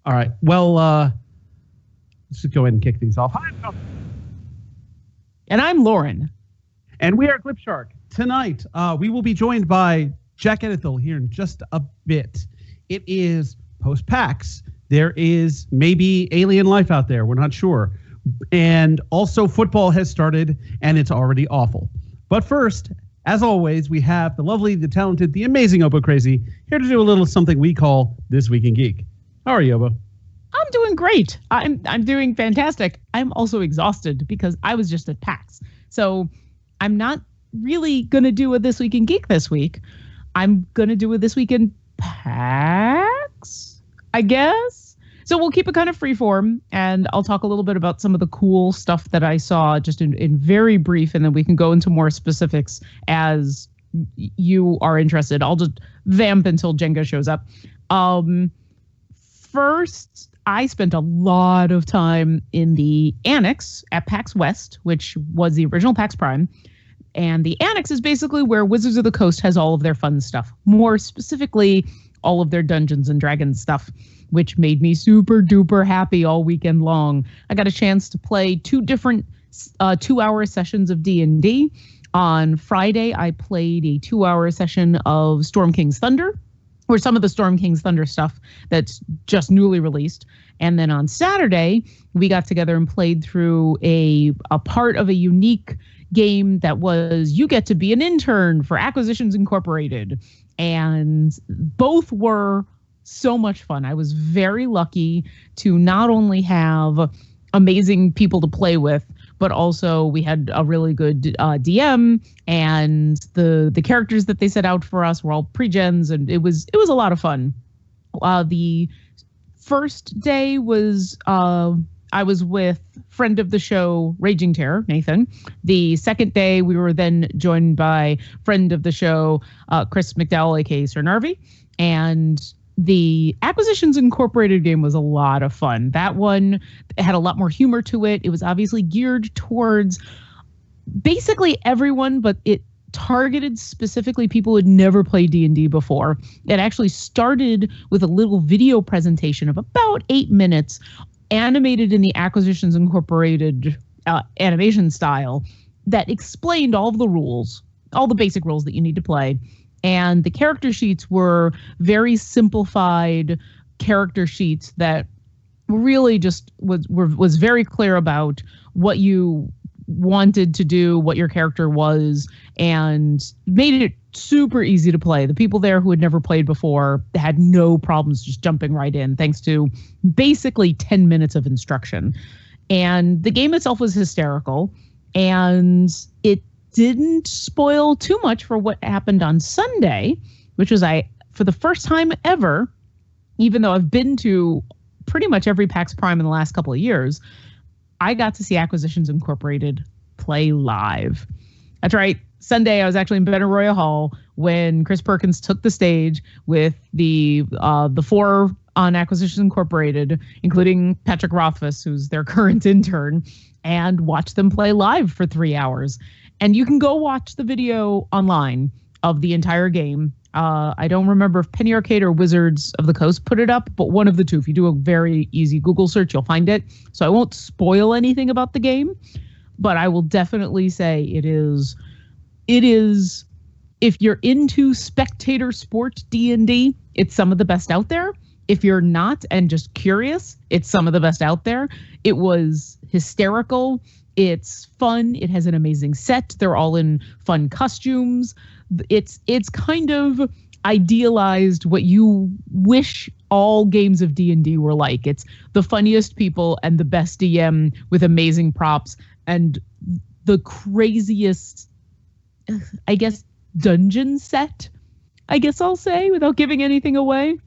All right. Well, let's just go ahead and kick things off. Hi, and I'm Lauren. And we are Glib Shark. Tonight, we will be joined by Jack Edithil here in just a bit. It is post-PAX. There is maybe alien life out there. We're not sure. And also football has started, and it's already awful. But first, as always, we have the lovely, the talented, the amazing Obo Crazy here to do a little something we call This Week in Geek. How are you, Obo? I'm doing great. I'm doing fantastic. I'm also exhausted because I was just at PAX. So I'm not really going to do a This Week in Geek this week. I'm going to do a This Week in PAX, I guess. So we'll keep it kind of freeform, and I'll talk a little bit about some of the cool stuff that I saw just in very brief, and then we can go into more specifics as you are interested. I'll just vamp until Jenga shows up. First, I spent a lot of time in the Annex at PAX West, which was the original PAX Prime. And the Annex is basically where Wizards of the Coast has all of their fun stuff. More specifically, all of their Dungeons and Dragons stuff, which made me super duper happy all weekend long. I got a chance to play 2 different 2-hour sessions of D&D. On Friday, I played a 2-hour session of Storm King's Thunder, or some of the Storm King's Thunder stuff that's just newly released. And then on Saturday, we got together and played through a part of a unique game that was you get to be an intern for Acquisitions Incorporated. And both were so much fun. I was very lucky to not only have amazing people to play with, but also we had a really good DM, and the characters that they set out for us were all pre-gens, and it was a lot of fun. The first day was I was with friend of the show, Raging Terror, Nathan. The second day, we were then joined by friend of the show, Chris McDowell, aka Sir Narvi, and the Acquisitions Incorporated game was a lot of fun. That one had a lot more humor to it. It was obviously geared towards basically everyone, but it targeted specifically people who had never played D&D before. It actually started with a little video presentation of about 8 minutes, animated in the Acquisitions Incorporated animation style, that explained all of the rules, all the basic rules that you need to play. And the character sheets were very simplified character sheets that really just was very clear about what you wanted to do, what your character was, and made it super easy to play. The people there who had never played before had no problems just jumping right in, thanks to basically 10 minutes of instruction. And the game itself was hysterical, and it didn't spoil too much for what happened on Sunday, which was for the first time ever, even though I've been to pretty much every PAX Prime in the last couple of years, I got to see Acquisitions Incorporated play live. That's right. Sunday, I was actually in Benaroya Hall when Chris Perkins took the stage with the 4 on Acquisitions Incorporated, including Patrick Rothfuss, who's their current intern, and watched them play live for 3 hours. And you can go watch the video online of the entire game. I don't remember if Penny Arcade or Wizards of the Coast put it up, but one of the two. If you do a very easy Google search, you'll find it. So I won't spoil anything about the game, but I will definitely say it is, if you're into spectator sport D&D, it's some of the best out there. If you're not and just curious, it's some of the best out there. It was hysterical. It's fun. It has an amazing set. They're all in fun costumes. It's kind of idealized what you wish all games of D&D were like. It's the funniest people and the best DM with amazing props and the craziest, I guess, dungeon set, I guess I'll say, without giving anything away.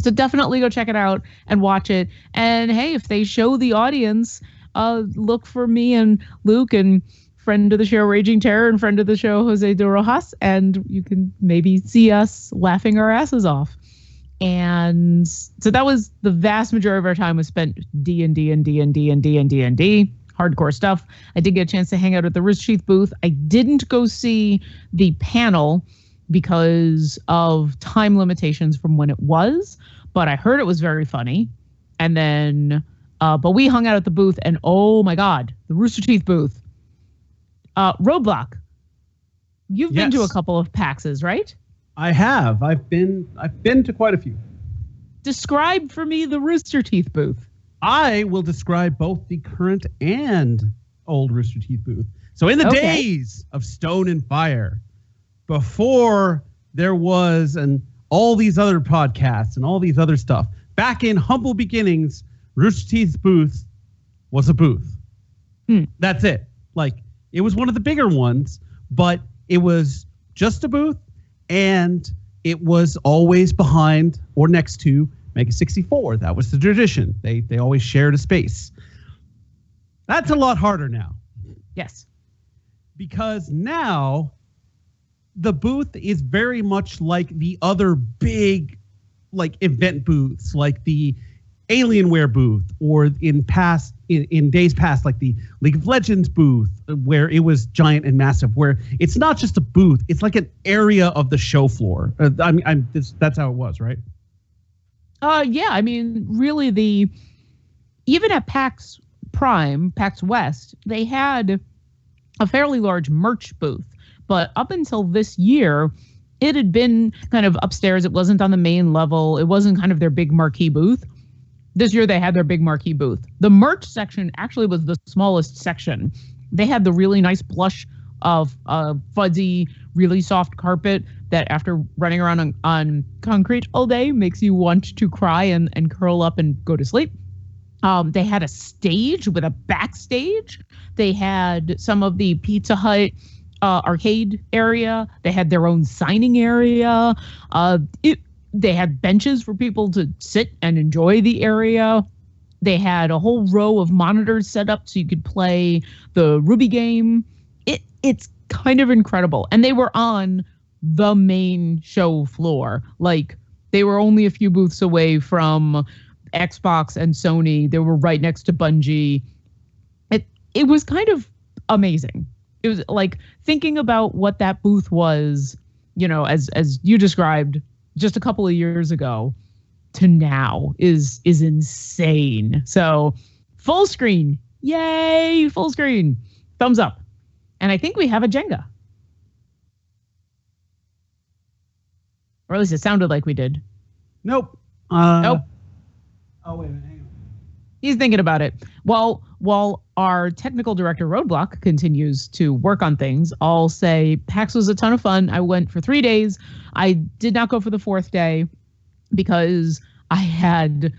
So definitely go check it out and watch it. And hey, if they show the audience, look for me and Luke and friend of the show Raging Terror and friend of the show Jose de Rojas, and you can maybe see us laughing our asses off. And so that was the vast majority of our time was spent D&D and D&D and D&D and D. Hardcore stuff. I did get a chance to hang out at the Rooster Teeth booth. I didn't go see the panel because of time limitations from when it was, but I heard it was very funny. And then, but we hung out at the booth, and oh my God, the Rooster Teeth booth. Roadblock, you've been to a couple of PAXs, right? I have. I've been to quite a few. Describe for me the Rooster Teeth booth. I will describe both the current and old Rooster Teeth booth. So in the days of Stone and Fire, before there was all these other podcasts and all these other stuff, back in humble beginnings, Rooster Teeth's booth was a booth. That's it. Like, it was one of the bigger ones, but it was just a booth, and it was always behind or next to Mega 64. That was the tradition. They always shared a space. That's a lot harder now. Yes. Because now the booth is very much like the other big event booths, like the Alienware booth, or in days past, like the League of Legends booth, where it was giant and massive, where it's not just a booth, it's like an area of the show floor. That's how it was, right? Yeah, I mean, really, even at PAX Prime, PAX West, they had a fairly large merch booth. But up until this year, it had been kind of upstairs. It wasn't on the main level. It wasn't kind of their big marquee booth. This year, they had their big marquee booth. The merch section actually was the smallest section. They had the really nice blush of fuzzy, really soft carpet that after running around on concrete all day makes you want to cry and curl up and go to sleep. They had a stage with a backstage. They had some of the Pizza Hut arcade area. They had their own signing area. They had benches for people to sit and enjoy the area. They had a whole row of monitors set up so you could play the Ruby game. It's kind of incredible. And they were on the main show floor. Like, they were only a few booths away from Xbox and Sony. They were right next to Bungie. It was kind of amazing. It was like thinking about what that booth was, as you described just a couple of years ago to now is insane. So full screen. Yay, full screen. Thumbs up. And I think we have a Jenga. Or at least it sounded like we did. Nope. Nope. Oh, wait a minute. Hang on. He's thinking about it. While our technical director, Roadblock, continues to work on things, I'll say PAX was a ton of fun. I went for 3 days. I did not go for the 4th day because I had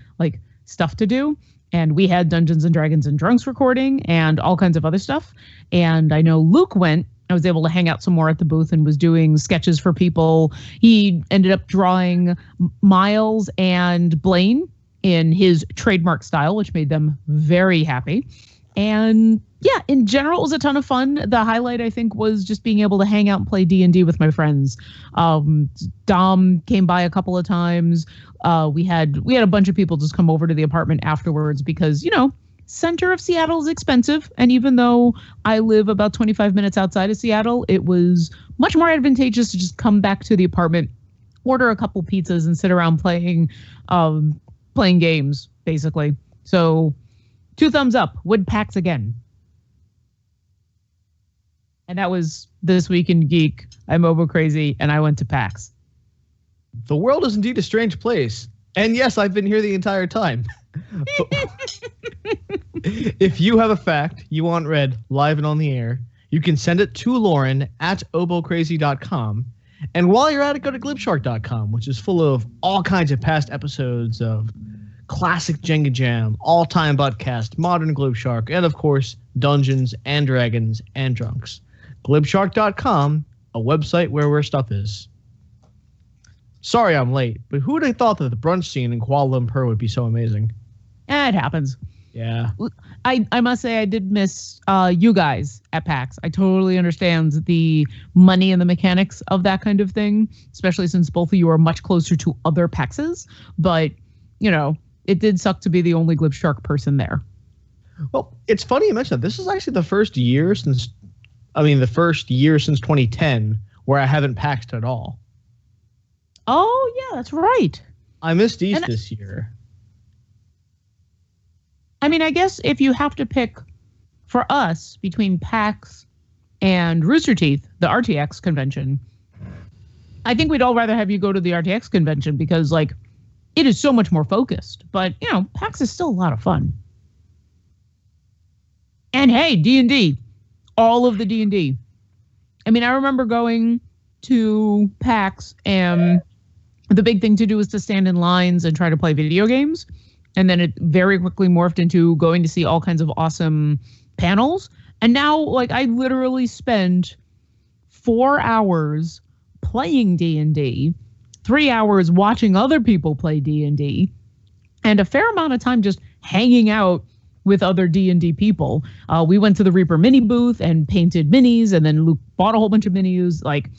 stuff to do. And we had Dungeons and Dragons and Drunks recording and all kinds of other stuff. And I know Luke went. I was able to hang out some more at the booth and was doing sketches for people. He ended up drawing Miles and Blaine in his trademark style, which made them very happy. And yeah, in general, it was a ton of fun. The highlight, I think, was just being able to hang out and play D&D with my friends. Dom came by a couple of times. We had a bunch of people just come over to the apartment afterwards because, center of Seattle is expensive. And even though I live about 25 minutes outside of Seattle, it was much more advantageous to just come back to the apartment, order a couple pizzas and sit around playing games, basically. So 2 thumbs up. Would PAX again. And that was This Week in Geek. I'm Obo Crazy, and I went to PAX. The world is indeed a strange place. And yes, I've been here the entire time. If you have a fact you want read live and on the air, you can send it to Lauren at obocrazy.com. And while you're at it, go to glibshark.com, which is full of all kinds of past episodes of classic Jenga Jam, all-time podcast, modern Glibshark, and of course, Dungeons and Dragons and Drunks. Glibshark.com, a website where stuff is. Sorry I'm late, but who would have thought that the brunch scene in Kuala Lumpur would be so amazing? It happens. Yeah. I must say I did miss you guys at PAX. I totally understand the money and the mechanics of that kind of thing, especially since both of you are much closer to other PAXs. But, it did suck to be the only Glibshark person there. Well, it's funny you mentioned that. This is actually the first year since 2010 where I haven't PAXed at all. Oh, yeah, that's right. I missed East this year. I mean, I guess if you have to pick for us between PAX and Rooster Teeth, the RTX convention, I think we'd all rather have you go to the RTX convention because, like, it is so much more focused. But, you know, PAX is still a lot of fun. And hey, D&D, all of the D&D. I mean, I remember going to PAX and the big thing to do was to stand in lines and try to play video games. And then it very quickly morphed into going to see all kinds of awesome panels. And now, like, I literally spend 4 hours playing D&D, 3 hours watching other people play D&D, and a fair amount of time just hanging out with other D&D people. We went to the Reaper mini booth and painted minis, and then Luke bought a whole bunch of minis. Like,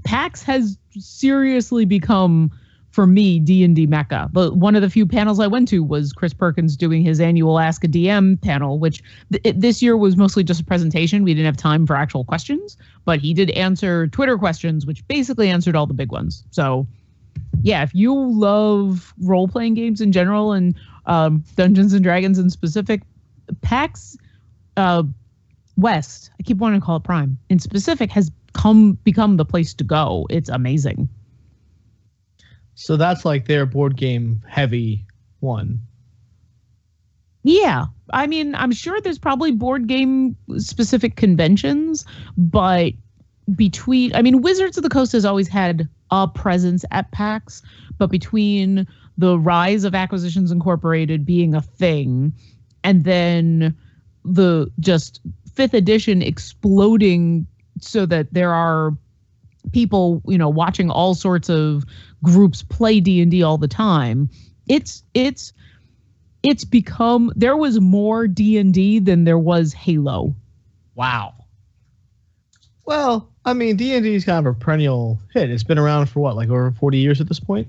PAX has seriously become, for me, D&D mecca. But one of the few panels I went to was Chris Perkins doing his annual Ask a DM panel, which this year was mostly just a presentation. We didn't have time for actual questions, but he did answer Twitter questions, which basically answered all the big ones. So yeah, if you love role-playing games in general and Dungeons and Dragons in specific, PAX West, I keep wanting to call it Prime, in specific has become the place to go. It's amazing. So that's like their board game heavy one. Yeah. I mean, I'm sure there's probably board game specific conventions, but Wizards of the Coast has always had a presence at PAX, but between the rise of Acquisitions Incorporated being a thing and then the just 5th edition exploding so that there are people, you know, watching all sorts of groups play D&D all the time. It's become, there was more D&D than there was Halo. Wow. Well, I mean, D&D is kind of a perennial hit. It's been around for what, like over 40 years at this point?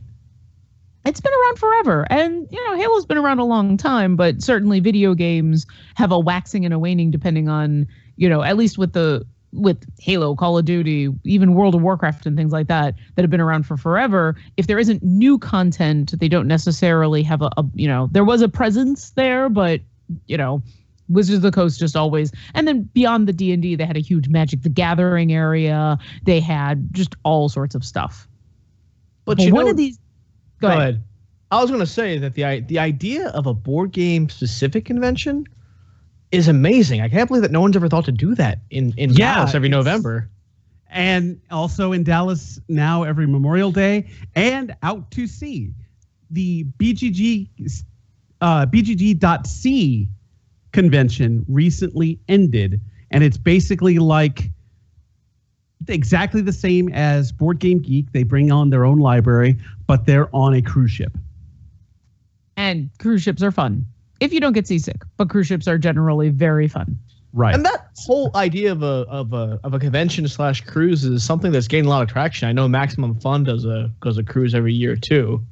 It's been around forever. And, you know, Halo's been around a long time, but certainly video games have a waxing and a waning depending on, you know, at least with Halo, Call of Duty, even World of Warcraft and things like that have been around for forever. If there isn't new content, they don't necessarily have a you know, there was a presence there, but, you know, Wizards of the Coast just always, and then beyond the D&D, they had a huge Magic the Gathering area. They had just all sorts of stuff. But you one know, of these, go ahead. I was going to say that the idea of a board game specific convention is amazing. I can't believe that no one's ever thought to do that in Dallas every November. And also in Dallas now every Memorial Day, and out to sea. The BGG.C convention recently ended, and it's basically like exactly the same as Board Game Geek. They bring on their own library, but they're on a cruise ship. And cruise ships are fun if you don't get seasick, but cruise ships are generally very fun. Right. And that whole idea of a convention / cruise is something that's gaining a lot of traction. I know Maximum Fun does a cruise every year too.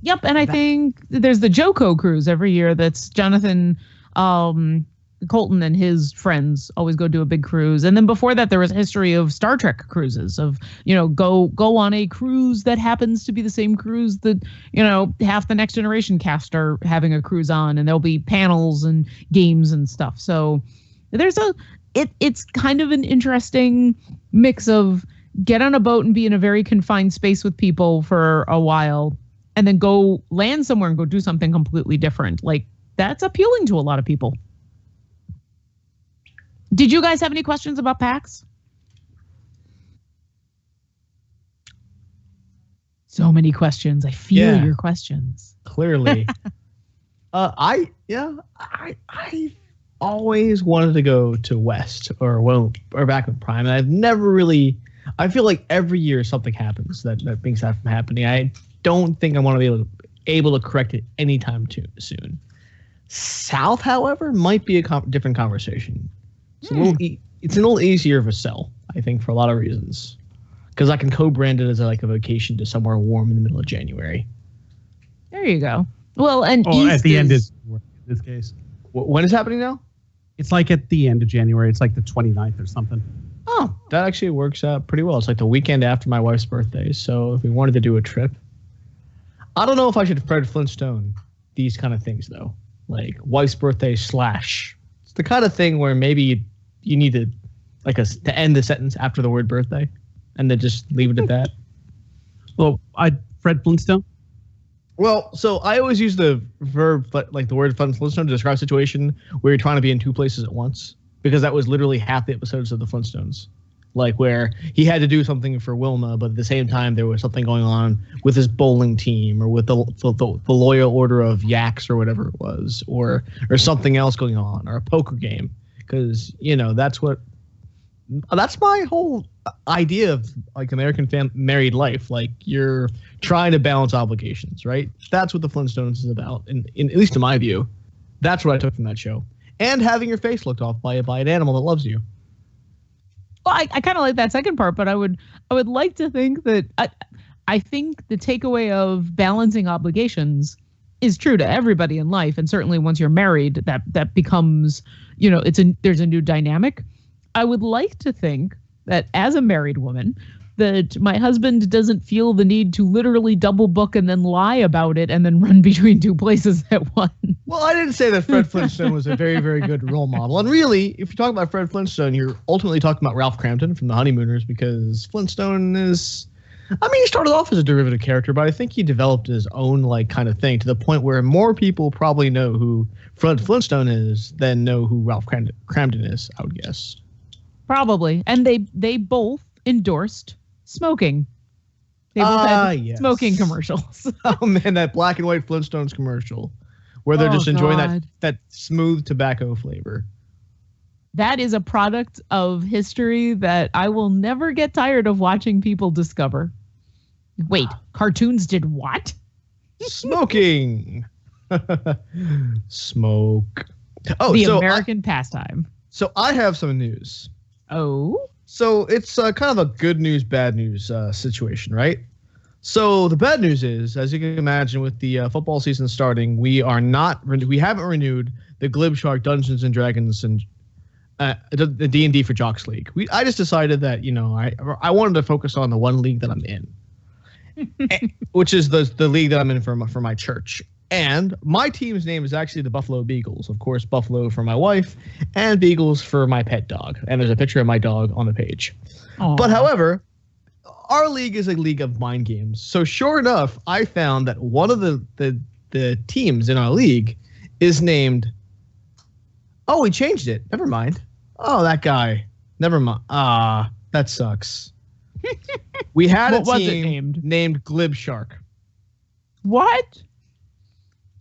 Yep, and I think there's the Joko cruise every year. That's Jonathan Colton and his friends always go do a big cruise. And then before that, there was a history of Star Trek cruises of, you know, go on a cruise that happens to be the same cruise that, you know, half the Next Generation cast are having a cruise on, and there'll be panels and games and stuff. So there's it's kind of an interesting mix of get on a boat and be in a very confined space with people for a while, and then go land somewhere and go do something completely different. Like, that's appealing to a lot of people. Did you guys have any questions about PAX? So many questions. I feel your questions. Clearly. I always wanted to go to West or back with Prime. And I've never really, I feel like every year something happens that makes that from happening. I don't think I want to be able to correct it anytime soon. South, however, might be a different conversation. It's a little easier of a sell, I think, for a lot of reasons, because I can co-brand it as a vacation to somewhere warm in the middle of January. There you go. Well, and at the end is in this case. When is happening now? It's like at the end of January. It's like the 29th or something. Oh, that actually works out pretty well. It's like the weekend after my wife's birthday. So if we wanted to do a trip, I don't know if I should Fred Flintstone these kind of things though. like wife's birthday / It's the kind of thing where maybe you need to to end the sentence after the word birthday, and then just leave it at that. Well, Fred Flintstone. Well, so I always use the verb, like the word Flintstone, to describe a situation where you're trying to be in two places at once, because that was literally half the episodes of the Flintstones. Like where he had to do something for Wilma, but at the same time there was something going on with his bowling team or with the Loyal Order of Yaks or whatever it was, or something else going on, or a poker game, because that's my whole idea of like American married life. Like you're trying to balance obligations, right? That's what the Flintstones is about, and at least in my view, that's what I took from that show. And having your face looked off by an animal that loves you. Well, I kind of like that second part, but I would like to think that I think the takeaway of balancing obligations is true to everybody in life, and certainly once you're married, that becomes there's a new dynamic. I would like to think that as a married woman, that my husband doesn't feel the need to literally double book and then lie about it and then run between two places at once. Well, I didn't say that Fred Flintstone was a very, very good role model. And really, if you talk about Fred Flintstone, you're ultimately talking about Ralph Cramton from The Honeymooners, because Flintstone is... he started off as a derivative character, but I think he developed his own kind of thing to the point where more people probably know who Fred Flintstone is than know who Ralph Cramton is, I would guess. Probably. And they both endorsed smoking. They both had smoking commercials. Oh man, that black and white Flintstones commercial where they're just enjoying that smooth tobacco flavor. That is a product of history that I will never get tired of watching people discover. Wait, cartoons did what? Smoking. Smoke. Oh, the American pastime. So I have some news. Oh? So it's kind of a good news, bad news situation, right? So the bad news is, as you can imagine, with the football season starting, we haven't renewed the Glib Shark Dungeons and Dragons and the D&D for Jocks League. I just decided that I wanted to focus on the one league that I'm in, which is the league that I'm in for my church. And my team's name is actually the Buffalo Beagles. Of course, Buffalo for my wife and Beagles for my pet dog. And there's a picture of my dog on the page. Aww. But however, our league is a league of mind games. So sure enough, I found that one of the teams in our league is named... Oh, we changed it. Never mind. Oh, that guy. Never mind. That sucks. We had a team named Glib Shark. What?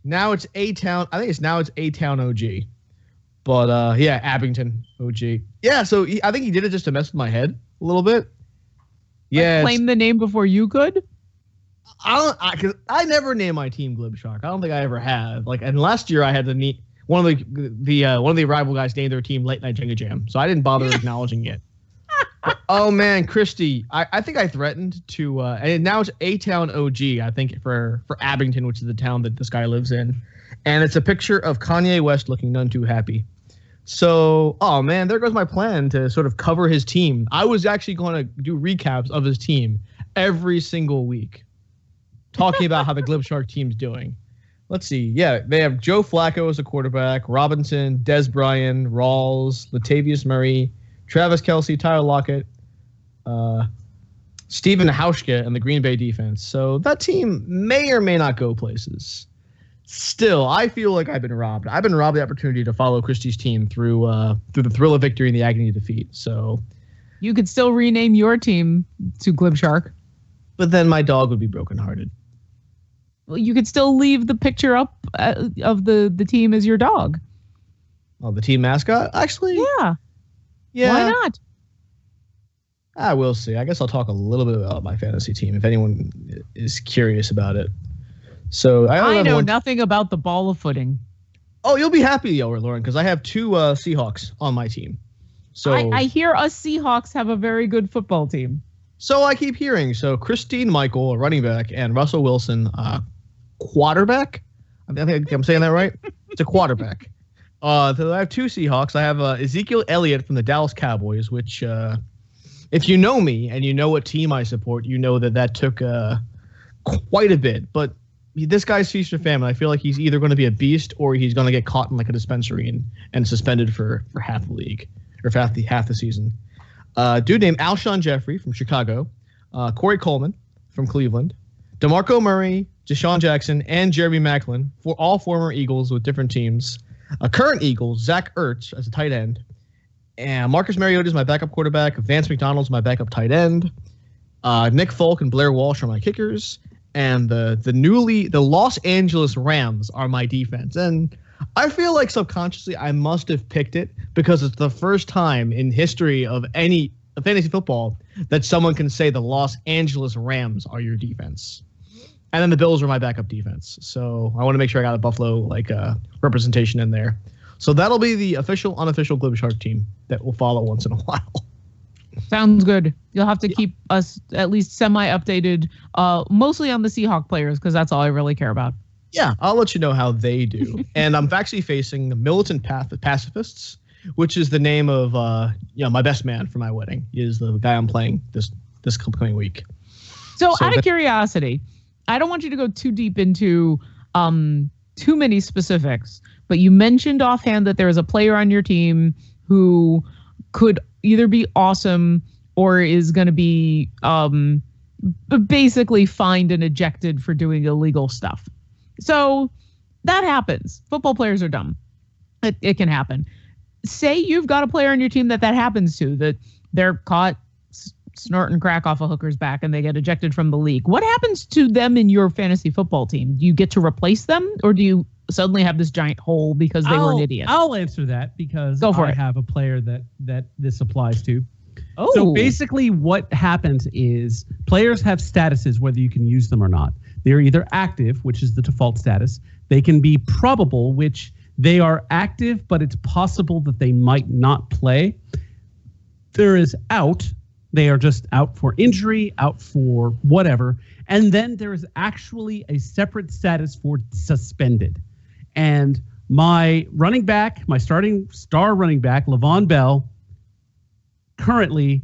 Now it's A-Town. I think it's A-Town OG. But yeah, Abington OG. Yeah, so I think he did it just to mess with my head a little bit. Yeah. Claim the name before you could? Cause I never named my team Glib Shark. I don't think I ever have. And last year I had to one of the rival guys named their team Late Night Jenga Jam. So I didn't bother acknowledging it. But, oh man, Christy, I think I threatened to and now it's A-Town OG, I think, for Abington, which is the town that this guy lives in. And it's a picture of Kanye West looking none too happy. So, oh man, there goes my plan to sort of cover his team. I was actually going to do recaps of his team every single week, talking about how the Glib Shark team's doing. Let's see. Yeah, they have Joe Flacco as a quarterback, Robinson, Des Bryant, Rawls, Latavius Murray, Travis Kelce, Tyler Lockett, Stephen Hauschka, and the Green Bay defense. So that team may or may not go places. Still, I feel like I've been robbed. I've been robbed the opportunity to follow Christie's team through the thrill of victory and the agony of defeat. So you could still rename your team to Glib Shark. But then my dog would be brokenhearted. Well, you could still leave the picture up of the team as your dog. Oh, the team mascot? Actually? Yeah. Yeah. Why not? I will see. I guess I'll talk a little bit about my fantasy team if anyone is curious about it. So I know nothing about the ball of footing. Oh, you'll be happy, Lauren, because I have two Seahawks on my team. So I hear us Seahawks have a very good football team. So I keep hearing. So Christine Michael, a running back, and Russell Wilson, quarterback. I think I'm saying that right. It's a quarterback. So I have two Seahawks. I have Ezekiel Elliott from the Dallas Cowboys, which, if you know me and you know what team I support, you know that took quite a bit. But this guy's feast or famine. I feel like he's either going to be a beast or he's going to get caught in like a dispensary and suspended for half the league or for half the season. Dude named Alshon Jeffrey from Chicago, Corey Coleman from Cleveland, DeMarco Murray, Deshaun Jackson, and Jeremy Maclin, for all former Eagles with different teams. Current Eagles, Zach Ertz as a tight end, and Marcus Mariota is my backup quarterback. Vance McDonald's my backup tight end. Nick Folk and Blair Walsh are my kickers, and the Los Angeles Rams are my defense. And I feel like subconsciously I must have picked it because it's the first time in history of any fantasy football that someone can say the Los Angeles Rams are your defense. And then the Bills are my backup defense. So I want to make sure I got a Buffalo representation in there. So that'll be the official, unofficial Glib Shark team that will follow once in a while. Sounds good. You'll have to keep us at least semi-updated, mostly on the Seahawk players, because that's all I really care about. Yeah, I'll let you know how they do. And I'm actually facing Militant Pacifists, which is the name of my best man for my wedding. He is the guy I'm playing this coming week. So out of curiosity, I don't want you to go too deep into too many specifics, but you mentioned offhand that there is a player on your team who could either be awesome or is going to be basically fined and ejected for doing illegal stuff. So that happens. Football players are dumb. It can happen. Say you've got a player on your team that happens to, that they're caught snorting crack off a hooker's back and they get ejected from the league. What happens to them in your fantasy football team? Do you get to replace them, or do you suddenly have this giant hole because they were an idiot? I'll answer that because I have a player that this applies to. Oh. So basically what happens is players have statuses, whether you can use them or not. They're either active, which is the default status. They can be probable, which they are active, but it's possible that they might not play. There is out. They are just out for injury, out for whatever. And then there is actually a separate status for suspended. And my running back, my starting star running back, Le'Veon Bell, currently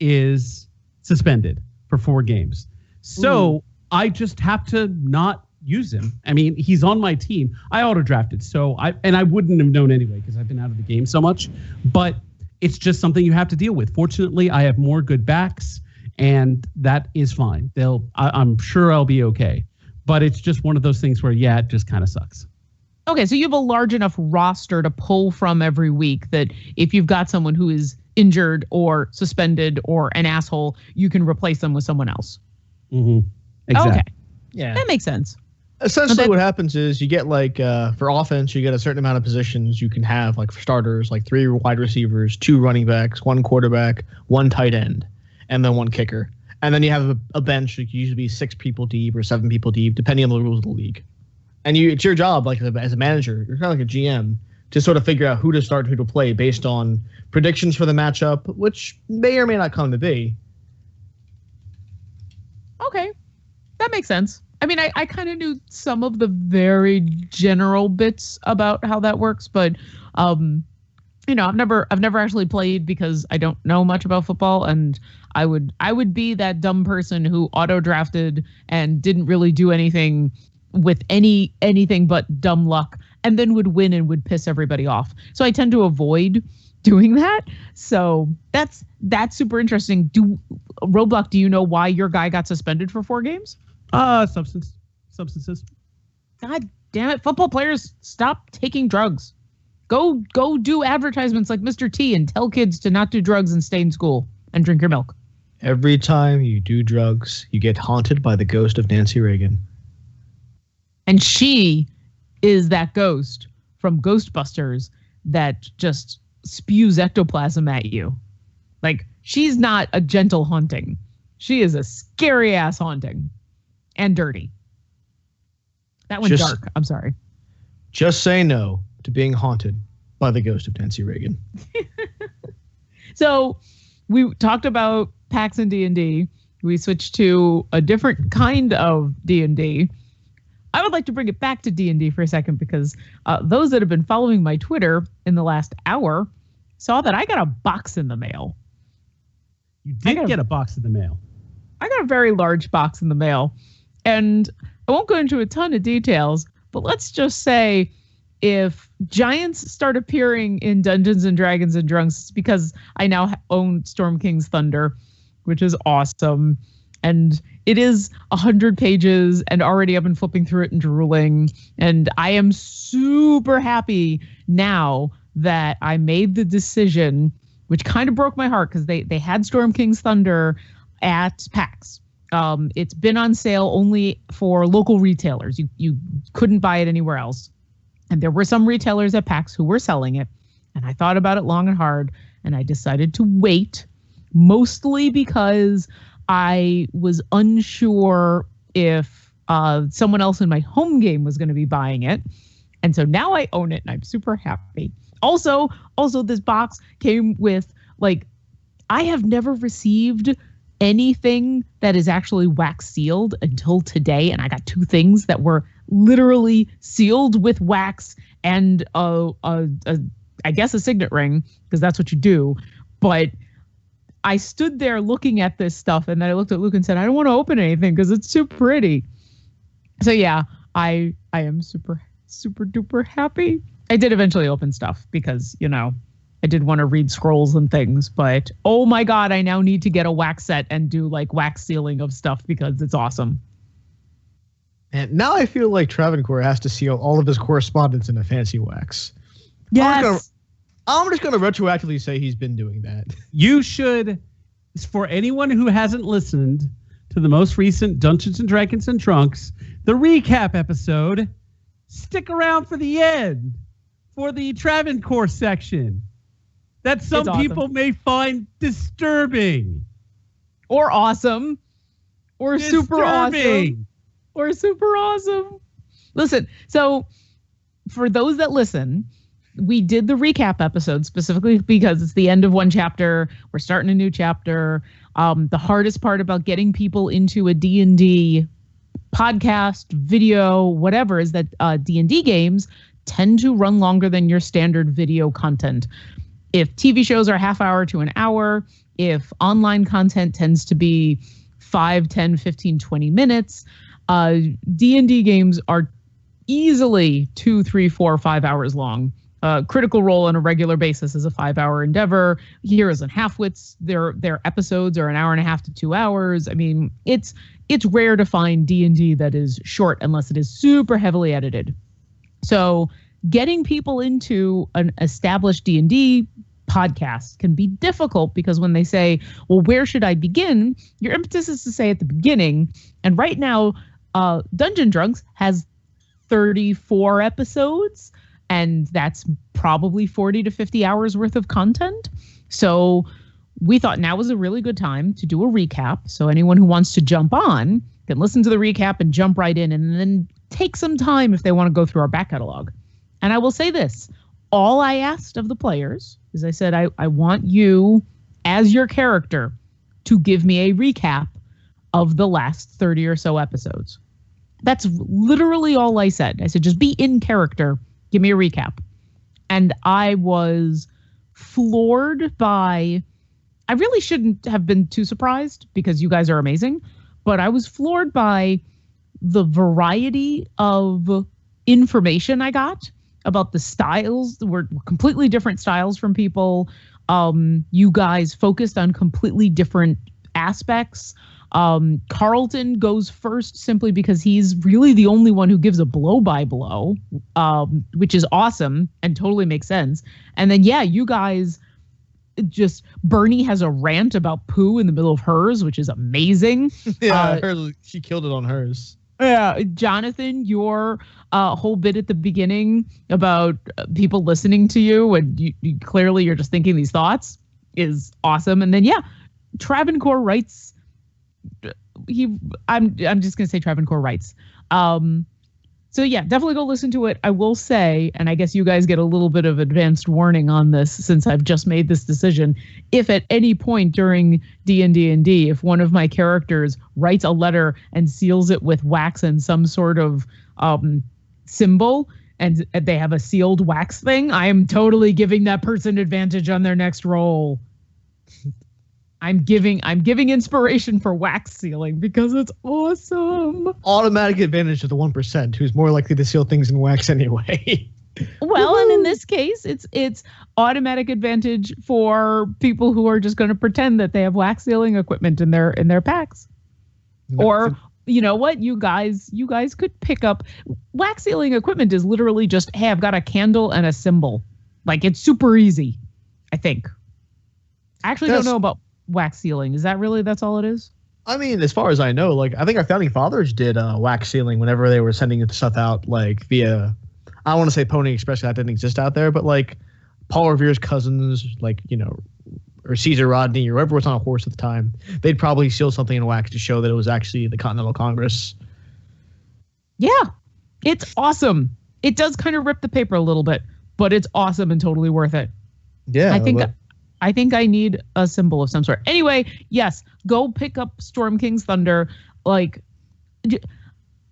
is suspended for 4 games. So I just have to not use him. I mean, he's on my team. I auto-drafted, so I wouldn't have known anyway because I've been out of the game so much. But it's just something you have to deal with. Fortunately, I have more good backs, and that is fine. I'm sure I'll be okay. But it's just one of those things where, it just kind of sucks. Okay, so you have a large enough roster to pull from every week that if you've got someone who is injured or suspended or an asshole, you can replace them with someone else. Mm-hmm. Exactly. Okay. Yeah. That makes sense. Essentially what happens is you get for offense, you get a certain amount of positions you can have, like for starters, like 3 wide receivers, 2 running backs, 1 quarterback, 1 tight end, and then 1 kicker. And then you have a bench that can usually be 6 people deep or 7 people deep, depending on the rules of the league. And it's your job, as a manager, you're kind of like a GM, to sort of figure out who to start, who to play based on predictions for the matchup, which may or may not come to be. Okay. That makes sense. I mean, I kind of knew some of the very general bits about how that works, but I've never actually played because I don't know much about football, and I would be that dumb person who auto drafted and didn't really do anything with anything but dumb luck, and then would win and would piss everybody off. So I tend to avoid doing that. So that's super interesting. Roblox, do you know why your guy got suspended for 4 games? Substances. God damn it. Football players, stop taking drugs. Go do advertisements like Mr. T and tell kids to not do drugs and stay in school and drink your milk. Every time you do drugs, you get haunted by the ghost of Nancy Reagan. And she is that ghost from Ghostbusters that just spews ectoplasm at you. Like, she's not a gentle haunting. She is a scary ass haunting. And dirty. That one's dark. I'm sorry. Just say no to being haunted by the ghost of Nancy Reagan. So we talked about PAX and D&D. We switched to a different kind of D&D. I would like to bring it back to D&D for a second because those that have been following my Twitter in the last hour saw that I got a box in the mail. You did get a box in the mail. I got a very large box in the mail. And I won't go into a ton of details, but let's just say if giants start appearing in Dungeons and Dragons and Drunks, it's because I now own Storm King's Thunder, which is awesome. And it is 100 pages, and already I've been flipping through it and drooling. And I am super happy now that I made the decision, which kind of broke my heart because they had Storm King's Thunder at PAX. It's been on sale only for local retailers. You couldn't buy it anywhere else. And there were some retailers at PAX who were selling it. And I thought about it long and hard, and I decided to wait, mostly because I was unsure if someone else in my home game was going to be buying it. And so now I own it, and I'm super happy. Also, this box came with, like, I have never received anything that is actually wax sealed until today. And I got 2 things that were literally sealed with wax and I guess a signet ring, because that's what you do. But I stood there looking at this stuff, and then I looked at Luke and said, I don't want to open anything because it's too pretty. So yeah, I am super, super duper happy. I did eventually open stuff because, I did want to read scrolls and things, but oh my God, I now need to get a wax set and do like wax sealing of stuff because it's awesome. And now I feel like Travancore has to seal all of his correspondence in a fancy wax. Yes. I'm just going to retroactively say he's been doing that. You should, for anyone who hasn't listened to the most recent Dungeons and Dragons and Drunks, the recap episode, stick around for the end, for the Travancore section that some people may find disturbing. Or awesome. Or super awesome. Or super awesome. Listen, so for those that listen, we did the recap episode specifically because it's the end of one chapter. We're starting a new chapter. The hardest part about getting people into a D&D podcast, video, whatever, is that D&D games tend to run longer than your standard video content. If TV shows are half hour to an hour, if online content tends to be 5, 10, 15, 20 minutes, D&D games are easily 2, 3, 4, 5 hours long. Critical Role on a regular basis is a 5-hour endeavor. Heroes and Halfwits, their episodes are an hour and a half to 2 hours. I mean, it's rare to find D&D that is short unless it is super heavily edited. So getting people into an established D&D podcast can be difficult because when they say, well, where should I begin? Your impetus is to say at the beginning. And right now, Dungeon Drunks has 34 episodes, and that's probably 40 to 50 hours worth of content. So we thought now was a really good time to do a recap. So anyone who wants to jump on can listen to the recap and jump right in, and then take some time if they want to go through our back catalog. And I will say this, all I asked of the players is I said, I want you as your character to give me a recap of the last 30 or so episodes. That's literally all I said. I said, just be in character. Give me a recap. And I was floored by, I really shouldn't have been too surprised because you guys are amazing, but I was floored by the variety of information I got about the styles. Were completely different styles from people. You guys focused on completely different aspects. Carlton goes first simply because he's really the only one who gives a blow-by-blow, which is awesome and totally makes sense. And then, yeah, you guys just, Bernie has a rant about poo in the middle of hers, which is amazing. Yeah, she killed it on hers. Yeah, Jonathan, your whole bit at the beginning about people listening to you and you clearly you're just thinking these thoughts is awesome. And then, yeah, Travancore writes. I'm just gonna say Travancore writes. So yeah, definitely go listen to it. I will say, and I guess you guys get a little bit of advanced warning on this since I've just made this decision. If at any point during D&D, if one of my characters writes a letter and seals it with wax and some sort of symbol, and they have a sealed wax thing, I am totally giving that person advantage on their next roll. I'm giving inspiration for wax sealing because it's awesome. Automatic advantage to the 1%, who's more likely to seal things in wax anyway. Well, and in this case, it's automatic advantage for people who are just going to pretend that they have wax sealing equipment in their packs. Or you know what, you guys could pick up wax sealing equipment is literally just, hey, I've got a candle and a symbol. Like, it's super easy, I think. I actually don't know about wax sealing. Is that really, that's all it is? I mean, as far as I know, like, I think our founding fathers did wax sealing whenever they were sending stuff out, like, via, I don't want to say Pony Express, that didn't exist out there, but like Paul Revere's cousins, like, you know, or Caesar Rodney or whoever was on a horse at the time, they'd probably seal something in wax to show that it was actually the Continental Congress. Yeah, it's awesome. It does kind of rip the paper a little bit, but it's awesome and totally worth it. Yeah, I think I need a symbol of some sort. Anyway, yes, go pick up Storm King's Thunder. Like,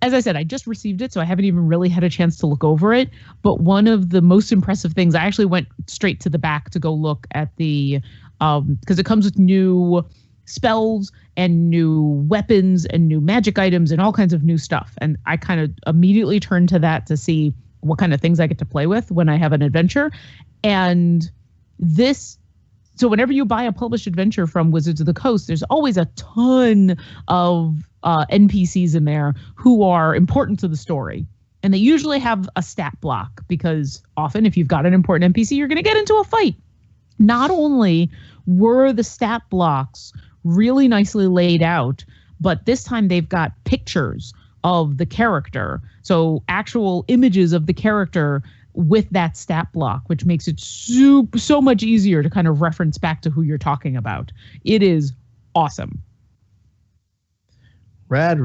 as I said, I just received it, so I haven't even really had a chance to look over it. But one of the most impressive things, I actually went straight to the back to go look at the, because it comes with new spells and new weapons and new magic items and all kinds of new stuff. And I kind of immediately turned to that to see what kind of things I get to play with when I have an adventure. And so whenever you buy a published adventure from Wizards of the Coast, there's always a ton of NPCs in there who are important to the story. And they usually have a stat block because often if you've got an important NPC, you're going to get into a fight. Not only were the stat blocks really nicely laid out, but this time they've got pictures of the character. So actual images of the character with that stat block, which makes it so much easier to kind of reference back to who you're talking about. It is awesome. Rad.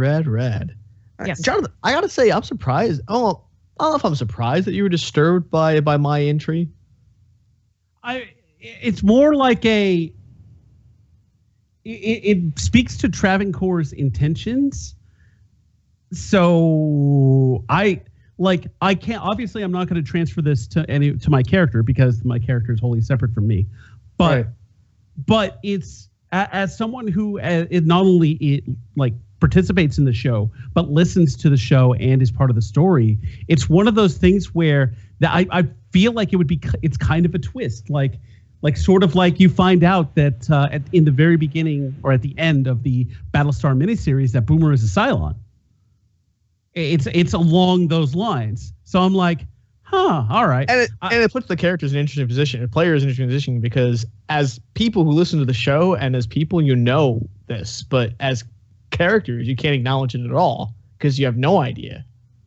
Yes. Jonathan, I gotta say, I'm surprised. Oh, I don't know if I'm surprised that you were disturbed by my entry. It's more like it speaks to Travancore's intentions. So I can't, obviously I'm not going to transfer this to my character because my character is wholly separate from me. But it's as someone who not only participates in the show, but listens to the show and is part of the story. It's one of those things where I feel like it's kind of a twist, like sort of like you find out that in the very beginning or at the end of the Battlestar miniseries that Boomer is a Cylon. It's along those lines. So I'm like, all right. And it puts the characters in an interesting position, the players in an interesting position, because as people who listen to the show and as people, you know this, but as characters, you can't acknowledge it at all because you have no idea.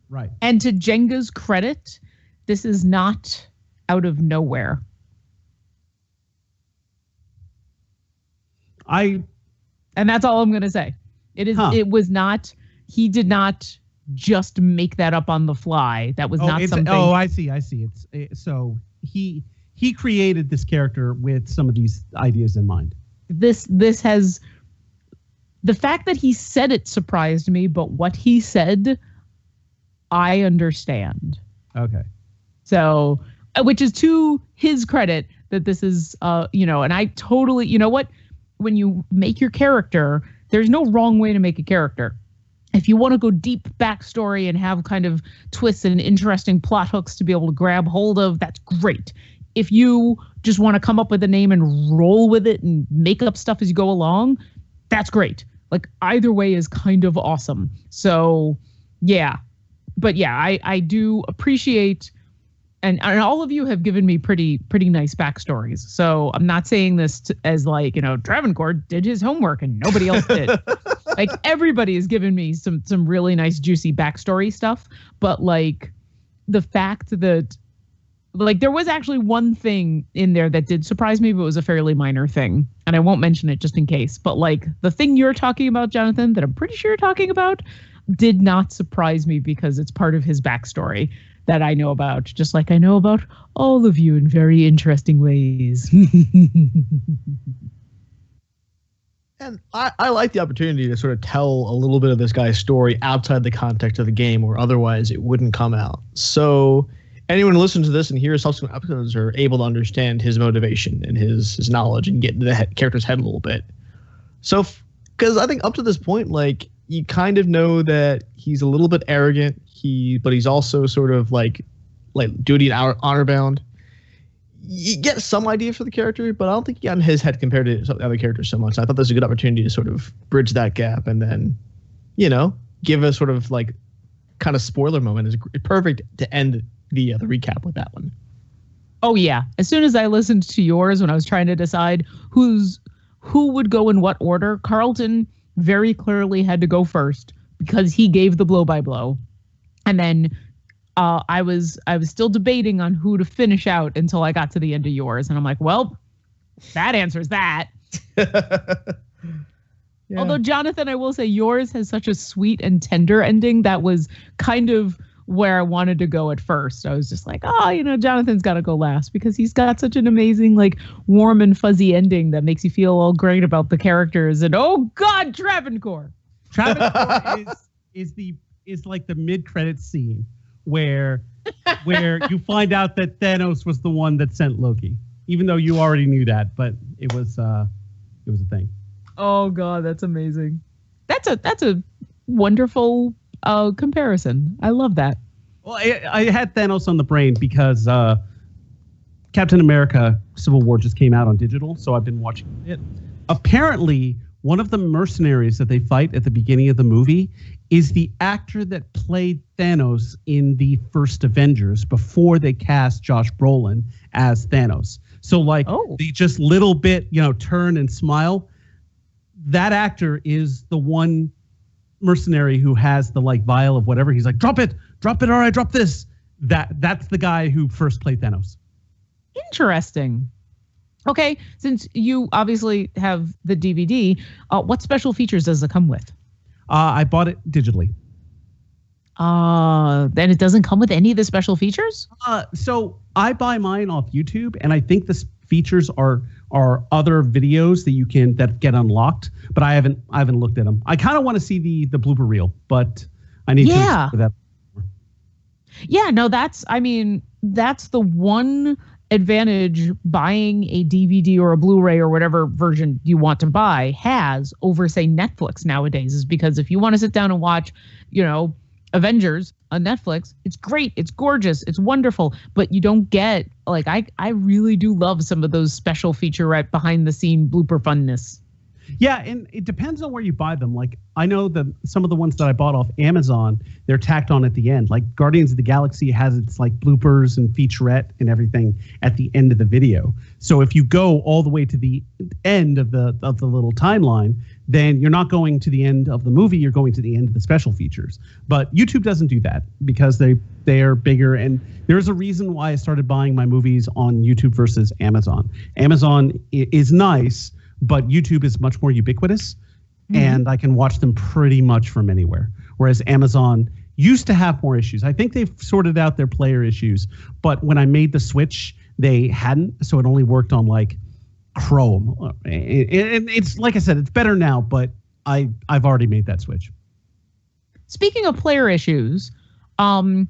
Right. And to Jenga's credit, this is not out of nowhere. And that's all I'm going to say. It was not, he did not just make that up on the fly. That was not something. Oh, I see. So he created this character with some of these ideas in mind. This has, the fact that he said it surprised me, but what he said, I understand. Okay. So, which is to his credit that this is, and I totally, you know what? When you make your character, there's no wrong way to make a character. If you want to go deep backstory and have kind of twists and interesting plot hooks to be able to grab hold of, that's great. If you just want to come up with a name and roll with it and make up stuff as you go along, that's great. Like, either way is kind of awesome. So, yeah. But yeah, I do appreciate, and all of you have given me pretty nice backstories. So I'm not saying this as like, Travancore did his homework and nobody else did. Like, everybody has given me some really nice juicy backstory stuff. But like, the fact that, like, there was actually one thing in there that did surprise me, but it was a fairly minor thing. And I won't mention it just in case. But like, the thing you're talking about, Jonathan, that I'm pretty sure you're talking about, did not surprise me because it's part of his backstory that I know about, just like I know about all of you in very interesting ways. And I like the opportunity to sort of tell a little bit of this guy's story outside the context of the game, or otherwise it wouldn't come out. So anyone who listens to this and hears subsequent episodes are able to understand his motivation and his knowledge and get into the character's head a little bit. So, because I think up to this point, like, you kind of know that he's a little bit arrogant. But he's also sort of like duty and honor bound. You get some idea for the character, but I don't think he got in his head compared to some other characters so much. I thought this was a good opportunity to sort of bridge that gap and then, give a sort of like kind of spoiler moment. Is perfect to end the recap with that one. Oh yeah. As soon as I listened to yours when I was trying to decide who would go in what order, Carlton very clearly had to go first because he gave the blow by blow. And then I was still debating on who to finish out until I got to the end of yours. And I'm like, well, that answers that. Yeah. Although, Jonathan, I will say yours has such a sweet and tender ending. That was kind of where I wanted to go at first. I was just like, Jonathan's got to go last because he's got such an amazing, like, warm and fuzzy ending that makes you feel all great about the characters. And, oh, God, Travancore. Travancore is like the mid-credits scene where you find out that Thanos was the one that sent Loki, even though you already knew that, but it was a thing. Oh God, that's amazing. That's a wonderful comparison. I love that. Well, I had Thanos on the brain because Captain America: Civil War just came out on digital, so I've been watching it. Apparently, one of the mercenaries that they fight at the beginning of the movie is the actor that played Thanos in the first Avengers before they cast Josh Brolin as Thanos. So they just little bit, turn and smile. That actor is the one mercenary who has the vial of whatever. He's like, drop it, all right, drop this. That's the guy who first played Thanos. Interesting. Okay, since you obviously have the DVD, what special features does it come with? I bought it digitally. Then it doesn't come with any of the special features? So I buy mine off YouTube, and I think the features are other videos that get unlocked, but I haven't looked at them. I kind of want to see the blooper reel, but I need to for that. Yeah, no, that's the one advantage buying a DVD or a Blu-ray or whatever version you want to buy has over, say, Netflix nowadays, is because if you want to sit down and watch, Avengers on Netflix, it's great, it's gorgeous, it's wonderful, but you don't get I really do love some of those special featurette behind the scene blooper funness. Yeah, and it depends on where you buy them. I know that some of the ones that I bought off Amazon, they're tacked on at the end. Guardians of the Galaxy has its bloopers and featurette and everything at the end of the video. So if you go all the way to the end of the little timeline, then you're not going to the end of the movie, you're going to the end of the special features. But YouTube doesn't do that because they are bigger, and there's a reason why I started buying my movies on YouTube versus Amazon. Amazon is nice, but YouTube is much more ubiquitous, and I can watch them pretty much from anywhere. Whereas Amazon used to have more issues. I think they've sorted out their player issues, but when I made the switch, they hadn't, so it only worked on Chrome. And it's like I said, it's better now, but I've already made that switch. Speaking of player issues, and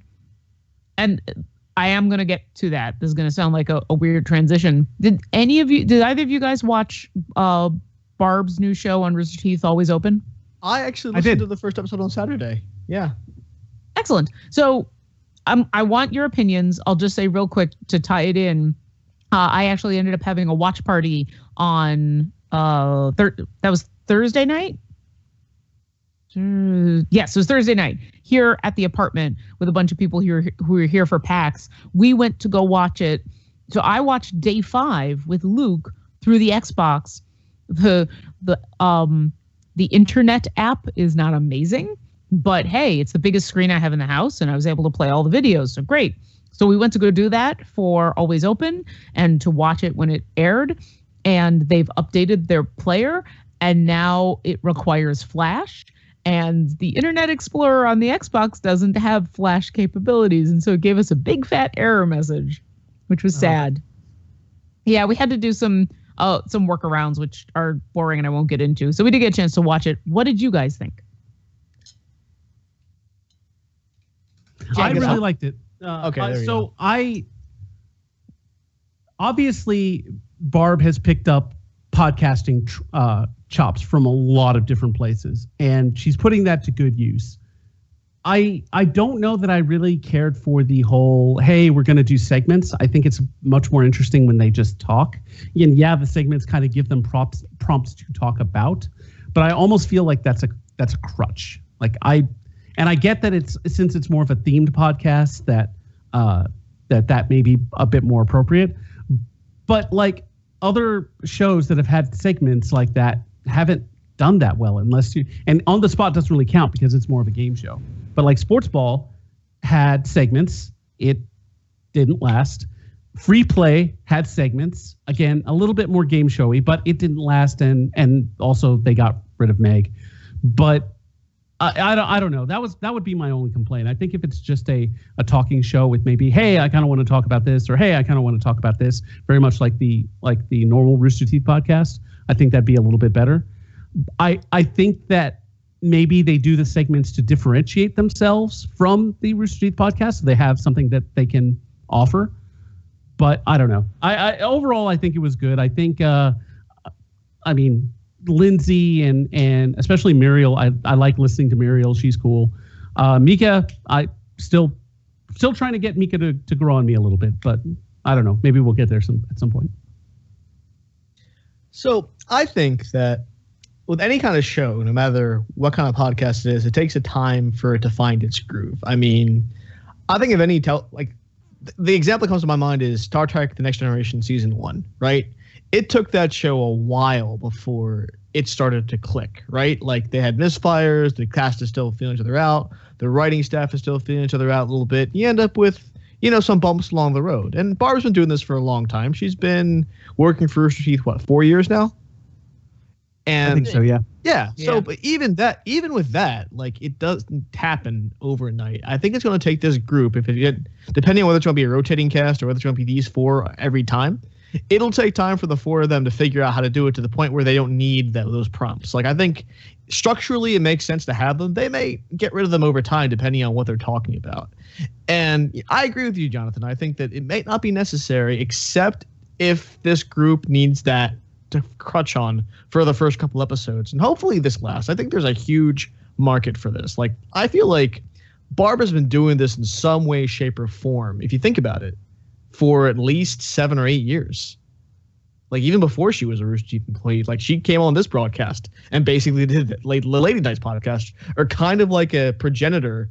I am going to get to that. This is going to sound like a weird transition. Did either of you guys watch Barb's new show on Rooster Teeth, Always Open? I actually listened to the first episode on Saturday. Yeah. Excellent. So I want your opinions. I'll just say real quick to tie it in. I actually ended up having a watch party on that was Thursday night. Yes, it was Thursday night here at the apartment with a bunch of people who were here for PAX. We went to go watch it. So I watched day 5 with Luke through the Xbox. The internet app is not amazing, but hey, it's the biggest screen I have in the house, and I was able to play all the videos. So great. So we went to go do that for Always Open and to watch it when it aired. And they've updated their player, and now it requires Flash. And the Internet Explorer on the Xbox doesn't have Flash capabilities. And so it gave us a big fat error message, which was sad. Yeah, we had to do some workarounds, which are boring and I won't get into. So we did get a chance to watch it. What did you guys think? I really liked it. Okay. So obviously Barb has picked up podcasting chops from a lot of different places, and she's putting that to good use. I don't know that I really cared for the whole, hey, we're going to do segments. I think it's much more interesting when they just talk. And yeah, the segments kind of give them prompts to talk about, but I almost feel like that's a crutch. Like I get that since it's more of a themed podcast that may be a bit more appropriate, but like other shows that have had segments like that haven't done that well, and On the Spot doesn't really count because it's more of a game show. But like Sports Ball had segments, it didn't last. Free Play had segments, again a little bit more game showy, but it didn't last, and also they got rid of Meg. But I don't know. That would be my only complaint. I think if it's just a talking show with maybe, hey, I kind of want to talk about this, or hey, I kind of want to talk about this, very much like the normal Rooster Teeth podcast, I think that'd be a little bit better. I think that maybe they do the segments to differentiate themselves from the Rooster Teeth podcast, so they have something that they can offer. But I don't know. I overall, I think it was good. I think, Lindsay and especially Muriel, I like listening to Muriel. She's cool. Mika, I still trying to get Mika to grow on me a little bit, but I don't know. Maybe we'll get there at some point. So I think that with any kind of show, no matter what kind of podcast it is, it takes a time for it to find its groove. I mean, I think if any the example that comes to my mind is Star Trek: The Next Generation Season 1, right? It took that show a while before it started to click, right? Like they had misfires, the cast is still feeling each other out, the writing staff is still feeling each other out a little bit. You end up with, some bumps along the road. And Barb's been doing this for a long time. She's been working for Rooster Teeth, 4 years now? And I think so, yeah. Yeah. So, but even with that, like it doesn't happen overnight. I think it's going to take this group, depending on whether it's going to be a rotating cast or whether it's going to be these four every time, it'll take time for the four of them to figure out how to do it to the point where they don't need those prompts. Like I think structurally it makes sense to have them. They may get rid of them over time depending on what they're talking about. And I agree with you, Jonathan. I think that it may not be necessary except if this group needs that to crutch on for the first couple episodes, and hopefully this lasts. I think there's a huge market for this. Like I feel like Barbara's been doing this in some way, shape, or form, if you think about it, for at least 7 or 8 years. Like even before she was a Rooster Teeth employee, like she came on this broadcast and basically did the Lady Nights podcast, or kind of like a progenitor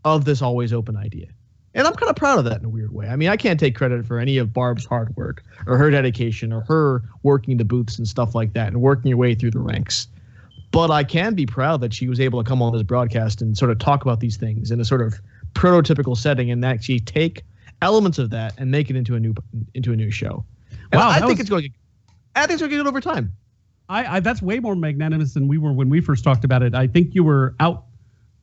of this Always Open idea. And I'm kind of proud of that in a weird way. I mean, I can't take credit for any of Barb's hard work or her dedication or her working the booths and stuff like that and working your way through the ranks. But I can be proud that she was able to come on this broadcast and sort of talk about these things in a sort of prototypical setting and actually take elements of that and make it into a new show. And Wow, I think it's going to get good over time. I that's way more magnanimous than we were when we first talked about it. I think you were out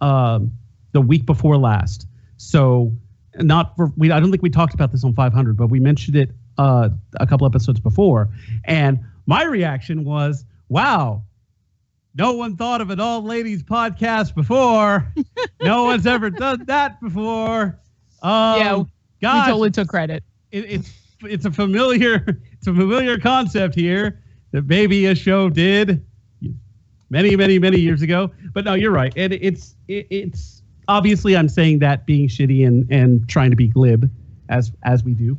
the week before last. So I don't think we talked about this on 500, but we mentioned it a couple episodes before. And my reaction was, wow, no one thought of an all ladies podcast before. No one's ever done that before. Yeah, gosh, we totally took credit. It's a familiar concept here that maybe a show did many, many, many years ago. But no, you're right. And it's obviously I'm saying that being shitty and trying to be glib as we do.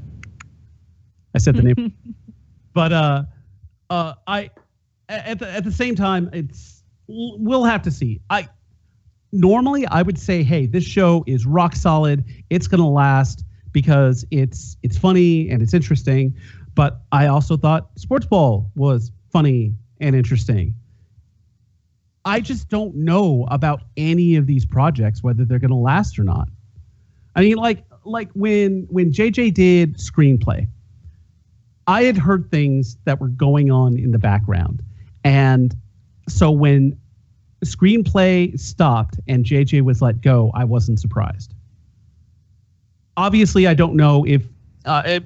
I said the name. But I at the same time, we'll have to see. Normally I would say, hey, this show is rock solid. It's going to last because it's funny and it's interesting. But I also thought Sports Ball was funny and interesting. I just don't know about any of these projects, whether they're going to last or not. I mean, like when JJ did Screenplay, I had heard things that were going on in the background. And so when Screenplay stopped and JJ was let go, I wasn't surprised. Obviously, I don't know if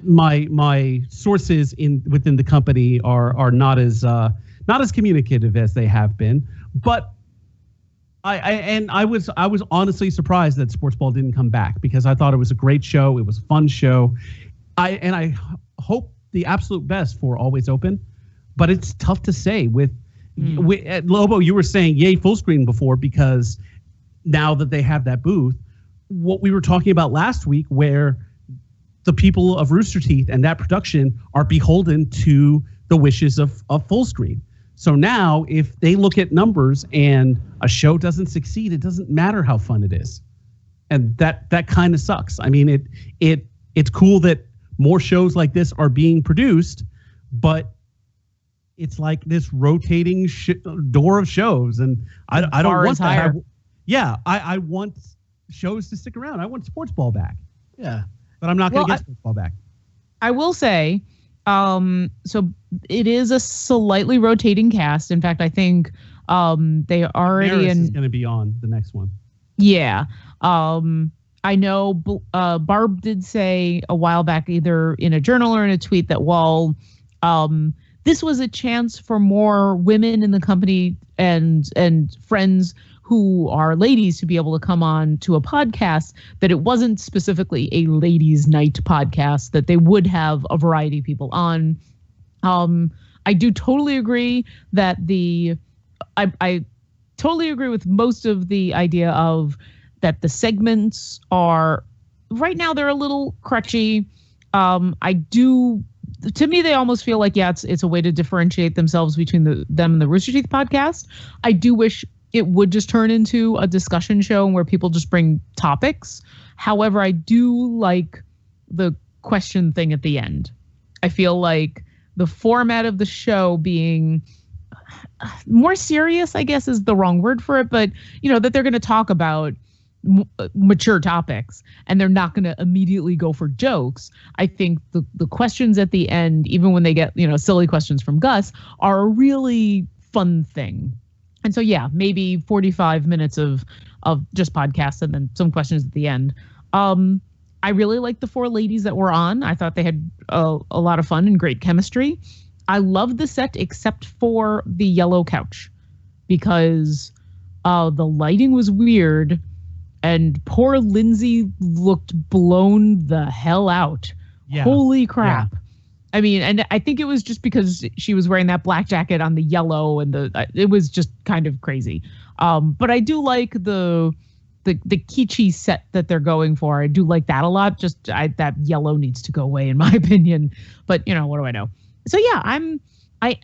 my sources within the company are not as communicative as they have been. But I was honestly surprised that Sports Ball didn't come back, because I thought it was a great show. It was a fun show. I hope the absolute best for Always Open, but it's tough to say with Lobo, you were saying yay full screen before because now that they have that booth, what we were talking about last week where the people of Rooster Teeth and that production are beholden to the wishes of full screen. So now if they look at numbers and a show doesn't succeed, it doesn't matter how fun it is. And that kind of sucks. I mean, it's cool that more shows like this are being produced, but it's like this rotating door of shows. And I don't want that. I want shows to stick around. I want sports ball back. Yeah. But I'm not going to get sports ball back. I will say, so it is a slightly rotating cast. In fact, I think they already Maris is going to be on the next one. Yeah. I know Barb did say a while back, either in a journal or in a tweet, that while this was a chance for more women in the company and friends who are ladies to be able to come on to a podcast, that it wasn't specifically a ladies' night podcast, that they would have a variety of people on. I do totally agree that I totally agree with most of the idea of that the segments are, right now they're a little crutchy. To me, they almost feel like, it's a way to differentiate themselves between them and the Rooster Teeth podcast. I do wish it would just turn into a discussion show where people just bring topics. However, I do like the question thing at the end. I feel like the format of the show being more serious, I guess is the wrong word for it, but that they're going to talk about mature topics and they're not going to immediately go for jokes. I think the questions at the end, even when they get silly questions from Gus, are a really fun thing. And so maybe 45 minutes of just podcasts and then some questions at the end. I really liked the 4 ladies that were on. I thought they had a lot of fun and great chemistry. I loved the set except for the yellow couch because the lighting was weird. And poor Lindsay looked blown the hell out. Yeah. Holy crap. Yeah. I mean, and I think it was just because she was wearing that black jacket on the yellow and it was just kind of crazy. But I do like the kitschy set that they're going for. I do like that a lot. Just that yellow needs to go away in my opinion. But what do I know? So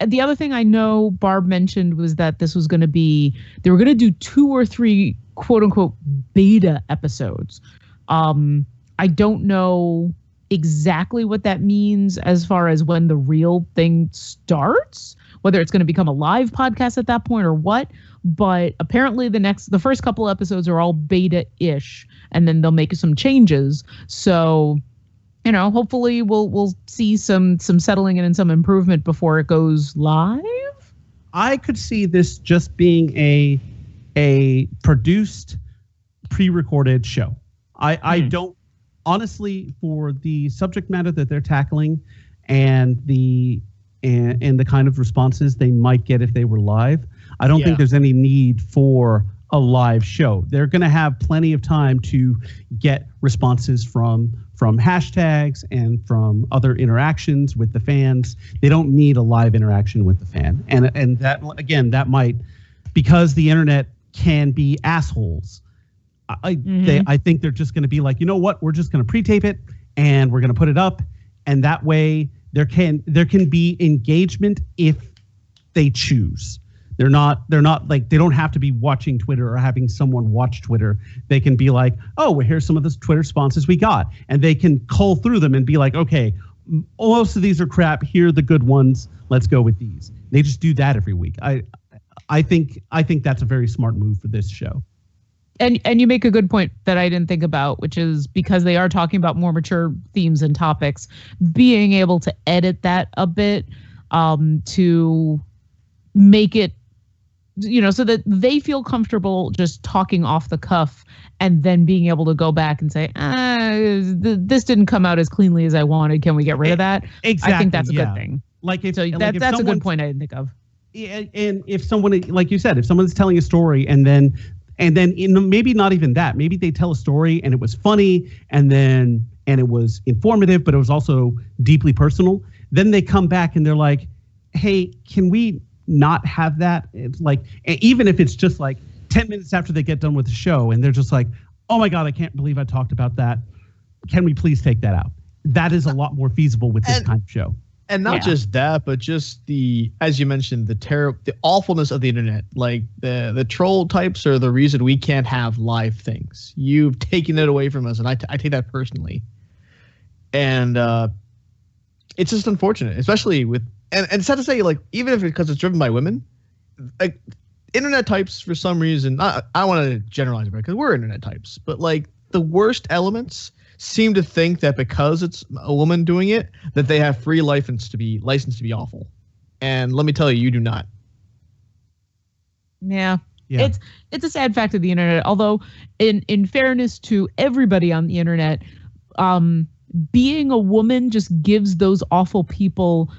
the other thing I know Barb mentioned was that this was going to be, they were going to do 2 or 3 quote unquote beta episodes. I don't know exactly what that means as far as when the real thing starts, whether it's going to become a live podcast at that point or what, but apparently the first couple episodes are all beta-ish and then they'll make some changes. So, hopefully we'll see some settling in and some improvement before it goes live. I could see this just being a produced, pre-recorded show. I don't, honestly, for the subject matter that they're tackling and the kind of responses they might get if they were live, I don't think there's any need for a live show. They're going to have plenty of time to get responses from hashtags and from other interactions with the fans. They don't need a live interaction with the fan. And that, again, that might, because the internet can be assholes. I think they're just going to be like, you know what? We're just going to pre-tape it and we're going to put it up. And that way there can be engagement if they choose. They're not like, they don't have to be watching Twitter or having someone watch Twitter. They can be like, oh, well, here's some of the Twitter responses we got. And they can cull through them and be like, okay, most of these are crap. Here are the good ones. Let's go with these. They just do that every week. I think that's a very smart move for this show. And you make a good point that I didn't think about, which is because they are talking about more mature themes and topics, being able to edit that a bit to make it, so that they feel comfortable just talking off the cuff and then being able to go back and say, this didn't come out as cleanly as I wanted. Can we get rid of that? Exactly. I think that's a good thing. That's a good point I didn't think of. And if someone, like you said, if someone's telling a story and then maybe not even that, maybe they tell a story and it was funny and it was informative, but it was also deeply personal. Then they come back and they're like, hey, can we not have that. It's like, even if it's just like 10 minutes after they get done with the show and they're just like, oh my God, I can't believe I talked about that. Can we please take that out? That is a lot more feasible with this kind of show. And not just that, but just the, as you mentioned, the awfulness of the internet. Like the troll types are the reason we can't have live things. You've taken it away from us, and I take that personally. And it's just unfortunate, especially with, and it's sad to say, like, even if because it's driven by women, like internet types for some reason, I want to generalize it because we're internet types, but like the worst elements seem to think that because it's a woman doing it, that they have free license to be awful. And let me tell you, you do not. Yeah. It's a sad fact of the internet. Although, in fairness to everybody on the internet, being a woman just gives those awful people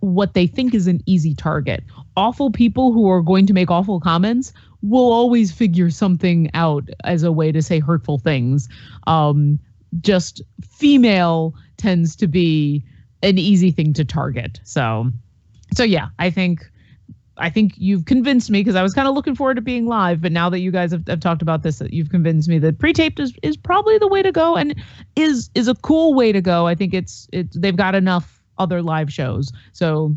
what they think is an easy target. Awful people who are going to make awful comments will always figure something out as a way to say hurtful things. Just female tends to be an easy thing to target. So yeah, I think you've convinced me, because I was kind of looking forward to being live, but now that you guys have talked about this, you've convinced me that pre-taped is probably the way to go, and is a cool way to go. I think it's they've got enough other live shows, so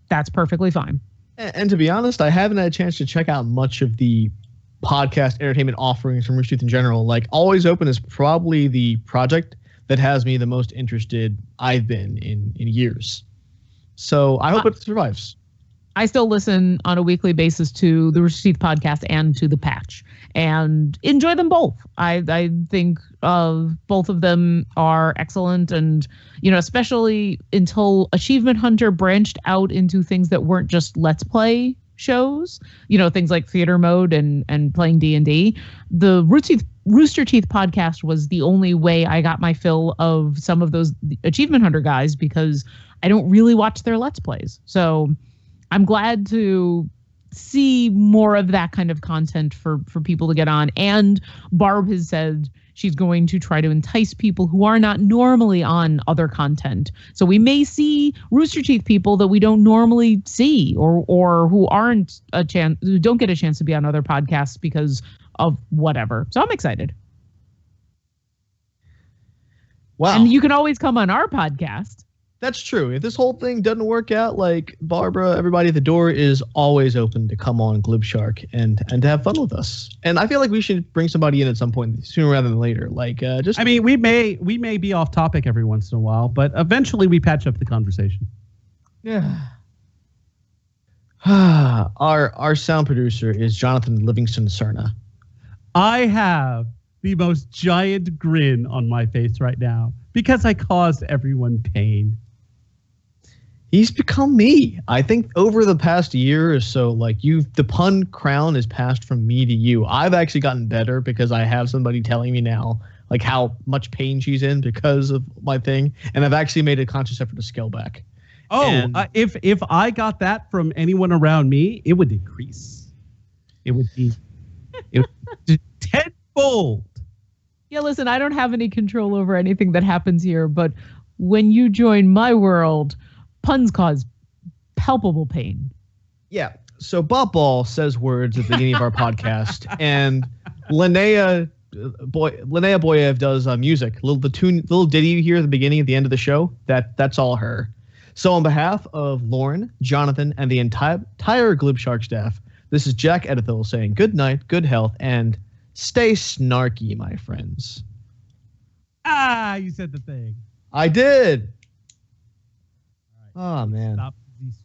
that's perfectly fine. And to be honest, I haven't had a chance to check out much of the podcast entertainment offerings from Rooster Teeth in general. Like, Always Open is probably the project that has me the most interested I've been in years. So I hope it survives. I still listen on a weekly basis to the Rooster Teeth podcast and to the Patch, and enjoy them both. I think both of them are excellent, and especially until Achievement Hunter branched out into things that weren't just Let's Play shows, things like theater mode and playing D&D. The Rooster Teeth podcast was the only way I got my fill of some of those Achievement Hunter guys, because I don't really watch their Let's Plays. So I'm glad to see more of that kind of content for people to get on. And Barb has said she's going to try to entice people who are not normally on other content. So we may see Rooster Teeth people that we don't normally see, or who who don't get a chance to be on other podcasts because of whatever. So I'm excited. Wow. And you can always come on our podcast. That's true. If this whole thing doesn't work out, like, Barbara, everybody at the door is always open to come on Glib Shark and to have fun with us. And I feel like we should bring somebody in at some point sooner rather than later. Like, we may be off topic every once in a while, but eventually we patch up the conversation. Yeah. Our sound producer is Jonathan Livingston Cerna. I have the most giant grin on my face right now because I caused everyone pain. He's become me. I think over the past year or so, like, the pun crown is passed from me to you. I've actually gotten better because I have somebody telling me now, like, how much pain she's in because of my thing, and I've actually made a conscious effort to scale back. Oh, if I got that from anyone around me, it would decrease. It would be tenfold. Yeah, listen, I don't have any control over anything that happens here, but when you join my world, puns cause palpable pain. Yeah. So Bob Ball says words at the beginning of our podcast, and Linnea Boyev does music. Little ditty you hear at the beginning, at the end of the show. That's all her. So on behalf of Lauren, Jonathan, and the entire Glib Shark staff, this is Jack Edithil saying good night, good health, and stay snarky, my friends. Ah, you said the thing. I did. Oh, man. Stop these